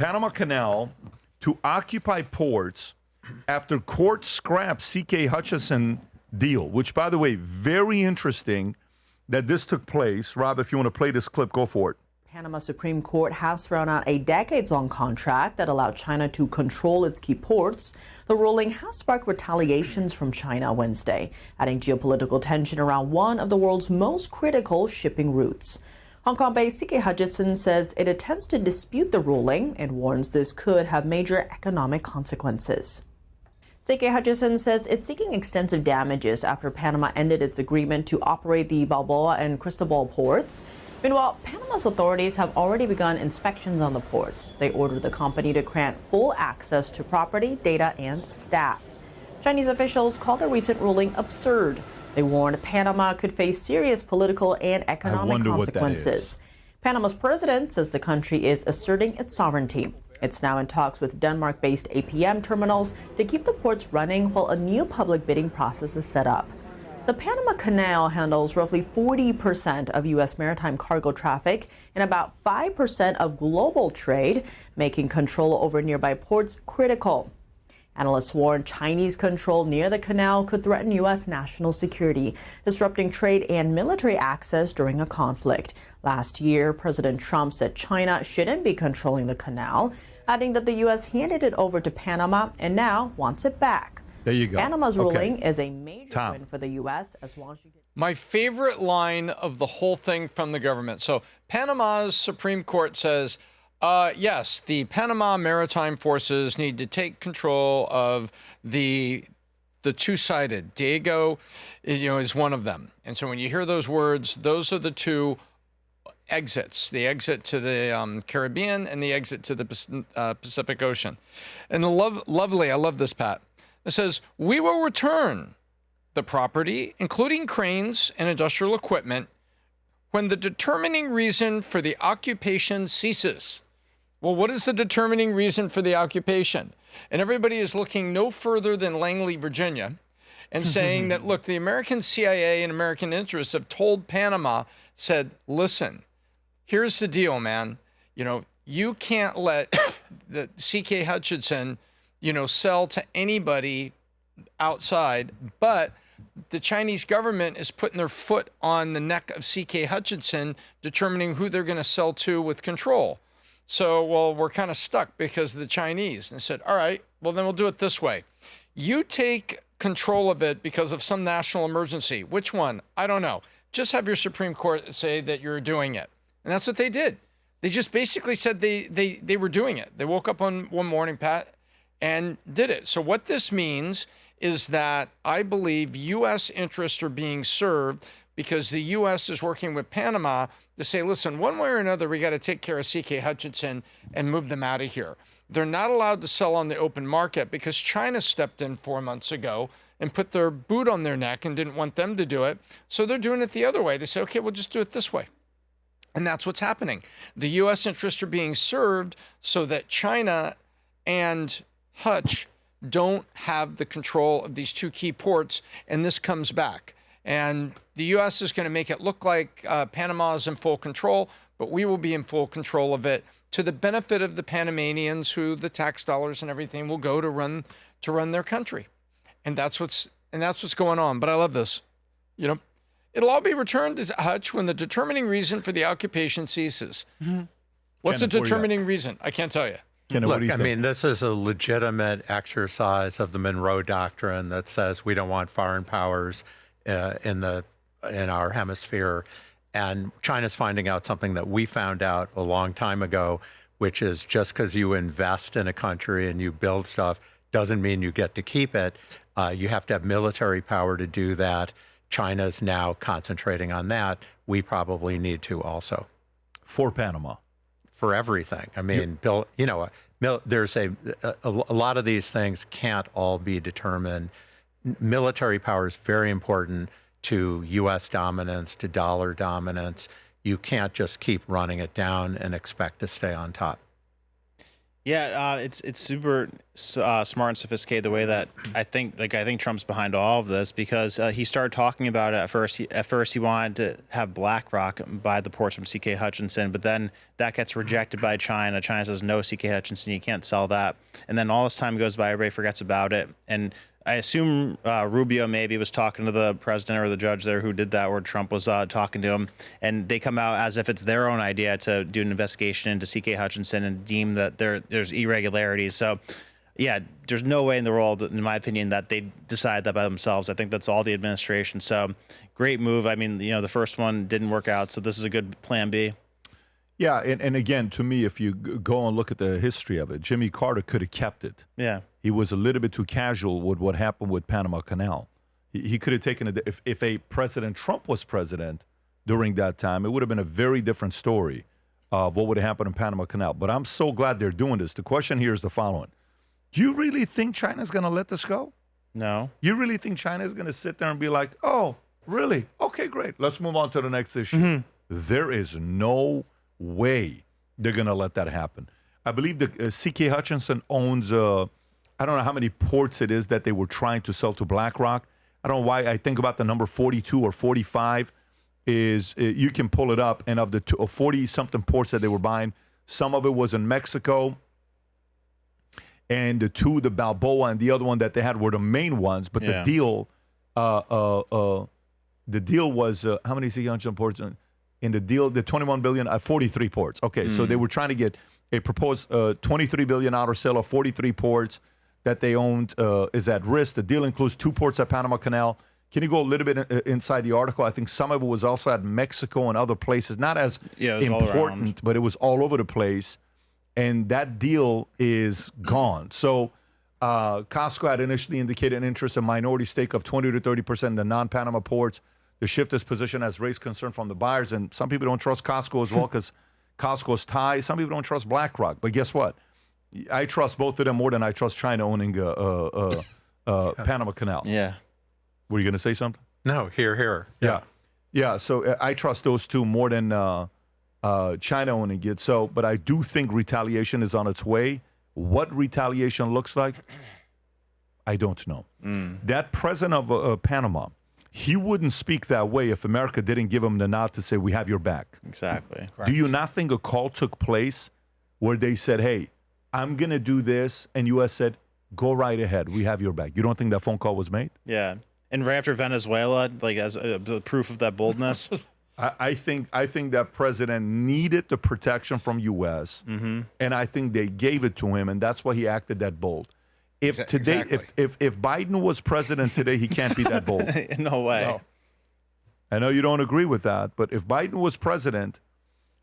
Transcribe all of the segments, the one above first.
Panama Canal to occupy ports after court scrapped CK Hutchison deal, which, by the way, very interesting that this took place. Rob, if you want to play this clip, go for it. Panama Supreme Court has thrown out a decades-long contract that allowed China to control its key ports. The ruling has sparked retaliations from China Wednesday, adding geopolitical tension around one of the world's most critical shipping routes. Hong Kong-based CK Hutchison says it intends to dispute the ruling and warns this could have major economic consequences. CK Hutchison says it's seeking extensive damages after Panama ended its agreement to operate the Balboa and Cristobal ports. Meanwhile, Panama's authorities have already begun inspections on the ports. They ordered the company to grant full access to property, data, and staff. Chinese officials called the recent ruling absurd. They warned Panama could face serious political and economic consequences. Panama's president says the country is asserting its sovereignty. It's now in talks with Denmark-based APM terminals to keep the ports running while a new public bidding process is set up. The Panama Canal handles roughly 40% of U.S. maritime cargo traffic and about 5% of global trade, making control over nearby ports critical. Analysts warn Chinese control near the canal could threaten U.S. national security, disrupting trade and military access during a conflict. Last year, President Trump said China shouldn't be controlling the canal, adding that the U.S. handed it over to Panama and now wants it back. There you go. Panama's ruling is a major win for the U.S. as long as you get... My favorite line of the whole thing from the government. So Panama's Supreme Court says, yes, the Panama Maritime Forces need to take control of the two-sided. Diego, is one of them. And so when you hear those words, those are the two exits, the exit to the Caribbean and the exit to the Pacific Ocean. And lovely, I love this, Pat. It says, we will return the property, including cranes and industrial equipment, when the determining reason for the occupation ceases. Well, what is the determining reason for the occupation? And everybody is looking no further than Langley, Virginia, and saying that, look, the American CIA and American interests have told Panama, said, listen, here's the deal, man. You can't let the CK Hutchison sell to anybody outside, but the Chinese government is putting their foot on the neck of CK Hutchison, determining who they're going to sell to with control. So, well, we're kind of stuck because of the Chinese. And they said, all right, well, then we'll do it this way. You take control of it because of some national emergency. Which one? I don't know. Just have your Supreme Court say that you're doing it. And that's what they did. They just basically said they were doing it. They woke up on one morning, Pat, and did it. So what this means is that I believe U.S. interests are being served because the U.S. is working with Panama to say, listen, one way or another, we got to take care of CK Hutchison and move them out of here. They're not allowed to sell on the open market because China stepped in 4 months ago and put their boot on their neck and didn't want them to do it. So they're doing it the other way. They say, okay, we'll just do it this way. And that's what's happening. The U.S. interests are being served so that China and Hutch don't have the control of these two key ports, and this comes back. And the U.S. is going to make it look like Panama is in full control, but we will be in full control of it to the benefit of the Panamanians, who the tax dollars and everything will go to run their country. And that's what's going on. But I love this. It'll all be returned to Hutch when the determining reason for the occupation ceases. Mm-hmm. What's the determining reason? I can't tell you. Look, I mean, this is a legitimate exercise of the Monroe Doctrine that says we don't want foreign powers in our hemisphere. And China's finding out something that we found out a long time ago, which is just because you invest in a country and you build stuff doesn't mean you get to keep it. You have to have military power to do that. China's now concentrating on that. We probably need to also. For Panama. For everything. I mean, there's a lot of these things can't all be determined. Military power is very important to U.S. dominance, to dollar dominance. You can't just keep running it down and expect to stay on top. Yeah, it's super smart and sophisticated the way that I think Trump's behind all of this, because he started talking about it at first. At first, he wanted to have BlackRock buy the ports from CK Hutchison, but then that gets rejected by China. China says, no, CK Hutchison, you can't sell that. And then all this time goes by, everybody forgets about it. And I assume Rubio maybe was talking to the president or the judge there who did that, or Trump was talking to him, and they come out as if it's their own idea to do an investigation into CK Hutchison and deem that there's irregularities. So, yeah, there's no way in the world, in my opinion, that they decide that by themselves. I think that's all the administration. So, great move. I mean, the first one didn't work out, so this is a good plan B. Yeah, and again, to me, if you go and look at the history of it, Jimmy Carter could have kept it. Yeah. He was a little bit too casual with what happened with Panama Canal. He could have taken it. If a President Trump was president during that time, it would have been a very different story of what would have happened in Panama Canal. But I'm so glad they're doing this. The question here is the following. Do you really think China's going to let this go? No. You really think China's going to sit there and be like, oh, really? Okay, great. Let's move on to the next issue. Mm-hmm. There is no way they're going to let that happen. I believe that CK Hutchison owns, I don't know how many ports it is that they were trying to sell to BlackRock. I don't know why I think about the number 42 or 45 is you can pull it up. And of the 40-something ports that they were buying, some of it was in Mexico. And the Balboa and the other one that they had were the main ones. But the deal was, how many CK Hutchison ports? In the deal, the $21 billion, 43 ports. Okay, so they were trying to get a proposed $23 billion sale of 43 ports that they owned is at risk. The deal includes 2 ports at Panama Canal. Can you go a little bit inside the article? I think some of it was also at Mexico and other places. Not as important, but it was all over the place. And that deal is gone. So Costco had initially indicated an interest in minority stake of 20 to 30% in the non-Panama ports. The shift position has raised concern from the buyers, and some people don't trust Costco as well because Costco's ties. Some people don't trust BlackRock, but guess what? I trust both of them more than I trust China owning Panama Canal. Yeah. Were you going to say something? No, here. Yeah. So I trust those two more than China owning it. So, but I do think retaliation is on its way. What retaliation looks like, I don't know. That president of Panama, he wouldn't speak that way if America didn't give him the nod to say, we have your back. Exactly. Do you not think a call took place where they said, hey, I'm going to do this, and U.S. said, go right ahead. We have your back. You don't think that phone call was made? Yeah. And right after Venezuela, like as proof of that boldness. I think that president needed the protection from U.S., and I think they gave it to him, and that's why he acted that bold. If Biden was president today, he can't be that bold. No way. No. I know you don't agree with that, but if Biden was president,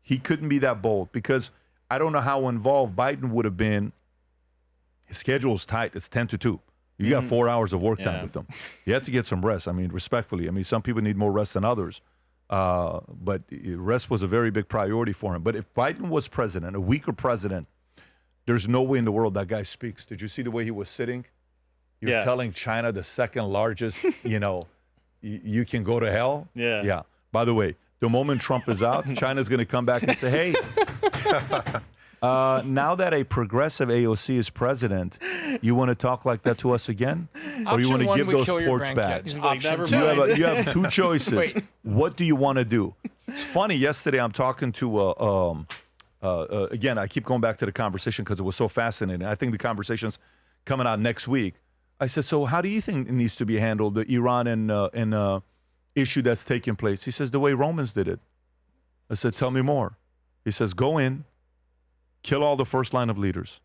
he couldn't be that bold because I don't know how involved Biden would have been. His schedule is tight. It's 10 to 2. You got 4 hours of work time with him. You have to get some rest. I mean, respectfully. I mean, some people need more rest than others. But rest was a very big priority for him. But if Biden was president, a weaker president, there's no way in the world that guy speaks. Did you see the way he was sitting? You're telling China, the second largest, you can go to hell? Yeah. By the way, the moment Trump is out, China's going to come back and say, hey, now that a progressive AOC is president, you want to talk like that to us again? Or you want to give those ports back? You have 2 choices. Wait. What do you want to do? It's funny. Yesterday, I'm talking to, again, I keep going back to the conversation because it was so fascinating. I think the conversation's coming out next week. I said, so how do you think it needs to be handled, the Iran and issue that's taking place? He says, the way Romans did it. I said, tell me more. He says, go in, kill all the first line of leaders,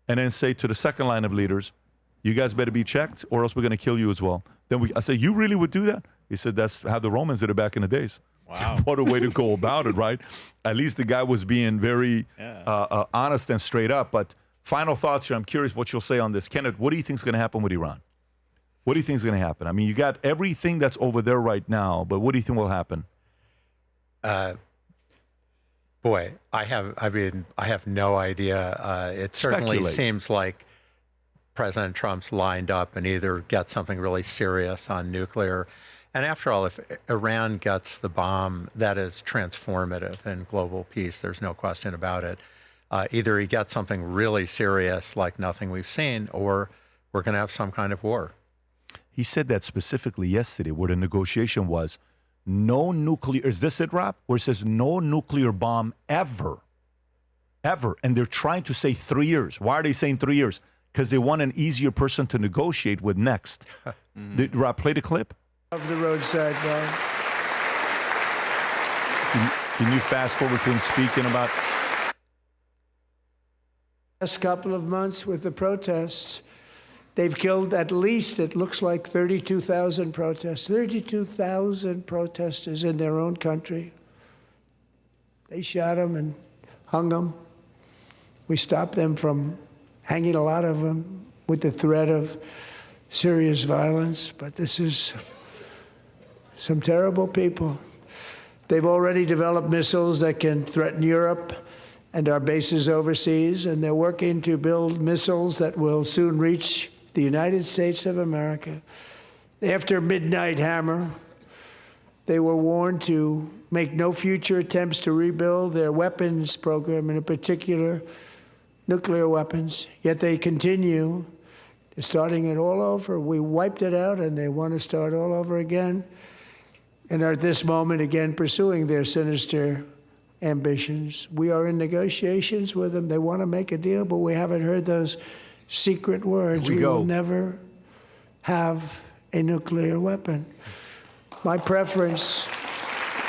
and then say to the second line of leaders, you guys better be checked or else we're going to kill you as well. Then I said, you really would do that? He said, that's how the Romans did it back in the days. Wow. What a way to go about it, right? At least the guy was being very honest and straight up. But final thoughts here. I'm curious what you'll say on this. Kenneth, what do you think is going to happen with Iran? What do you think is going to happen? I mean, you got everything that's over there right now, but what do you think will happen? Boy, I have no idea. It certainly seems like President Trump's lined up and either get something really serious on nuclear. And after all, if Iran gets the bomb, that is transformative in global peace. There's no question about it. Either he gets something really serious like nothing we've seen, or we're going to have some kind of war. He said that specifically yesterday, where the negotiation was no nuclear. Is this it, Rob? Where it says no nuclear bomb ever. Ever. And they're trying to say 3 years. Why are they saying 3 years? Because they want an easier person to negotiate with next. Did Rob play the clip? Of the roadside bar. Can you fast forward to him speaking about? Last couple of months with the protests, they've killed at least, it looks like 32,000 protests. 32,000 protesters in their own country. They shot them and hung them. We stopped them from hanging a lot of them with the threat of serious violence. But this is some terrible people. They've already developed missiles that can threaten Europe and our bases overseas, and they're working to build missiles that will soon reach the United States of America. After Midnight Hammer, they were warned to make no future attempts to rebuild their weapons program, and in particular, nuclear weapons. Yet they continue. They're starting it all over. We wiped it out, and they want to start all over again, and are at this moment again pursuing their sinister ambitions. We are in negotiations with them. They want to make a deal, but we haven't heard those secret words. We will never have a nuclear weapon. My preference.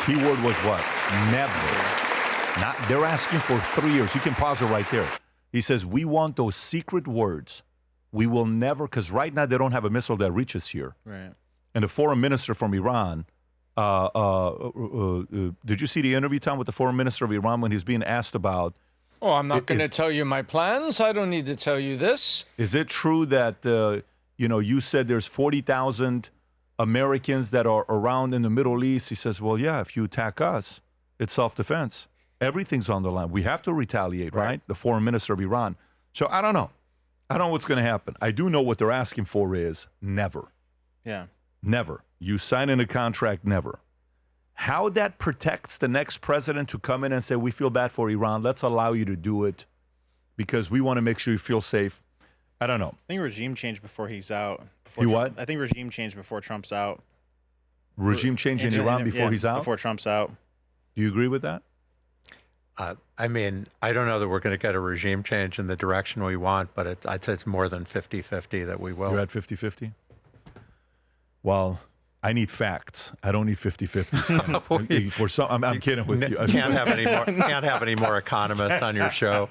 Keyword was what? Never. Not. They're asking for 3 years. You can pause it right there. He says, we want those secret words. We will never, because right now they don't have a missile that reaches here. Right. And the foreign minister from Iran, did you see the interview, Tom, with the foreign minister of Iran when he's being asked about? Oh, I'm not going to tell you my plans. I don't need to tell you this. Is it true that, you said there's 40,000 Americans that are around in the Middle East? He says, well, yeah, if you attack us, it's self-defense. Everything's on the line. We have to retaliate, right? The foreign minister of Iran. So I don't know. I don't know what's going to happen. I do know what they're asking for is never. Yeah. Never. You sign in a contract, never. How that protects the next president to come in and say, we feel bad for Iran, let's allow you to do it because we want to make sure you feel safe. I don't know. I think regime change before he's out. What? I think regime change before Trump's out. Regime change in Iran before he's out? Before Trump's out. Do you agree with that? I mean, I don't know that we're going to get a regime change in the direction we want, but I'd say it's more than 50-50 that we will. You're at 50-50? Well, I need facts. I don't need 50-50. For some, I'm kidding with you. Can't have any more economists on your show.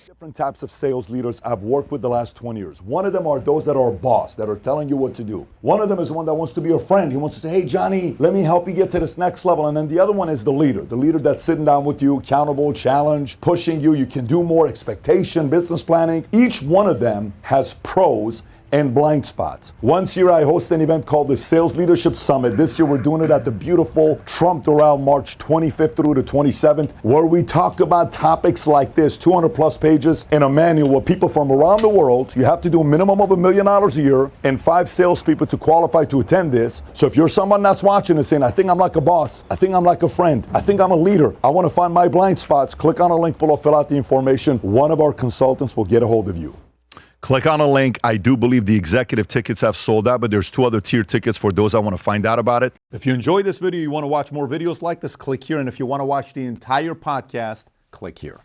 Different types of sales leaders I've worked with the last 20 years. One of them are those that are boss, that are telling you what to do. One of them is one that wants to be your friend. He wants to say, hey, Johnny, let me help you get to this next level. And then the other one is the leader that's sitting down with you, accountable, challenge, pushing you. You can do more, expectation, business planning. Each one of them has pros and blind spots. Once a year, I host an event called the Sales Leadership Summit. This year, we're doing it at the beautiful Trump Doral, March 25th through the 27th, where we talk about topics like this, 200 plus pages in a manual with people from around the world. You have to do a minimum of $1 million a year and 5 salespeople to qualify to attend this. So if you're someone that's watching and saying, I think I'm like a boss, I think I'm like a friend, I think I'm a leader, I want to find my blind spots, click on a link below, fill out the information. One of our consultants will get a hold of you. Click on a link. I do believe the executive tickets have sold out, but there's 2 other tier tickets for those that want to find out about it. If you enjoyed this video, you want to watch more videos like this, click here. And if you want to watch the entire podcast, click here.